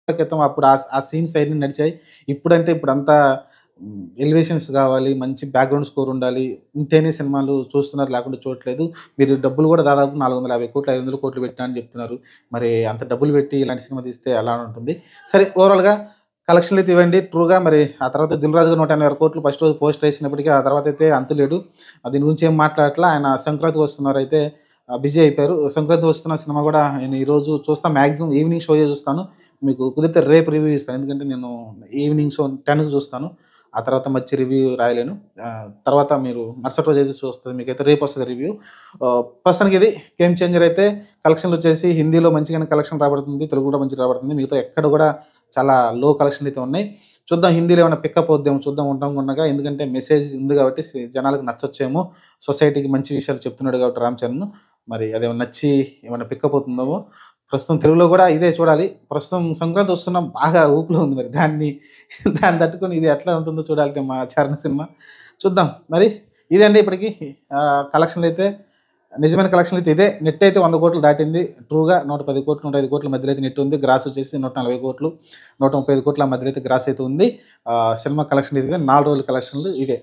క్రితం అప్పుడు ఆ సీన్స్ అయన్నీ నడిచాయి. ఇప్పుడంటే ఇప్పుడంతా ఎలివేషన్స్ గావాలి, మంచి బ్యాక్‌గ్రౌండ్ స్కోర్ ఉండాలి. ఉంటేనే సినిమాలు చూస్తున్నారు, లేకుంటే చూడట్లేదు. మీరు డబ్బులు గూడా దాదాపు 450,00,00,000, 500,00,00,000 పెట్టినా అని జెప్తున్నారు. మరి అంత డబ్బులు పెట్టి ఇలాంటి సినిమా తీస్తే ఎలా ఉంటుంది? సరే ఓవరాల్‌గా కలెక్షన్‌లయితే ఇవండి ట్రూగా. మరి ఆ తర్వాత 'దిల్ రాజు' 180,00,00,000 ఫస్ట్ రోజు పోస్టర్ ఏసినప్పటికి ఆ తర్వాతయితే అంతులేడు. దీని గురించి ఏం మాట్లాడట్లా. ఆయన సంక్రాంతికి వస్తున్నారైతే బిజీ అయిపోయారు. సంక్రాంతికి వస్తున్న సినిమా గూడా నేను ఈరోజు చూస్తా. మాక్సిమం ఈవినింగ్ షోయే చూస్తాను. మీకు కుదిరితే రేపు రివ్యూ ఇస్తాను. ఎందుకంటే నేను ఈవినింగ్ షో 10కి చూస్తాను. ఆ తర్వాత మంచి రివ్యూ రాయలేను. తర్వాత మీరు మరుసటి రోజైతే చూస్తది. మీకైతే రేపొస్తది రివ్యూ. ప్రస్తుతానికి ఇది 'గేమ్ చేంజర్' అయితే కలెక్షన్‌లొచ్చేసి హిందీలో మంచిగానే కలెక్షన్ రాబడుతుంది. తెలుగులో కూడా మంచిగా రాబడుతుంది. మిగతా ఎక్కడ కూడా చాలా లో కలెక్షన్‌లయితే ఉన్నాయి. చూద్దాం హిందీలో ఏమైనా పికప్ అవుద్దేమో చూద్దాం ఉంటాం ఉండగా. ఎందుకంటే మెసేజ్ ఉంది కాబట్టి జనాలకు నచ్చొచ్చేమో. సొసైటీకి మంచి విషయాలు చెప్తున్నాడు కాబట్టి రామ్ చరణ్. మరి అదేమన్నా నచ్చి ఏమన్నా పికప్ అవుతుందేమో. ప్రస్తుతం తెలుగులో గూడా ఇదే చూడాలి. ప్రస్తుతం సంక్రాంతి వస్తున్నాం బాగా ఊపులో ఉంది మరి. దాన్ని తట్టుకొని ఇది ఎట్లా ఉంటుందో చూడాలి మా 'చరణ్' సినిమా. చూద్దాం. మరి ఇదండి ఇప్పటికి కలెక్షన్‌లయితే నిజమైన కలెక్షన్‌లయితే ఇదే. నెట్ అయితే 100,00,00,000 దాటింది. ట్రూగా 110,00,00,000, 105,00,00,000 మధ్యలో అయితే నెట్ ఉంది. గ్రాస్ వచ్చేసి 140,00,00,000, 135,00,00,000 మధ్యలో అయితే గ్రాస్ అయితే ఉంది. సినిమా కలెక్షన్ అయితే 4 రోజుల కలెక్షన్‌లు ఇవే.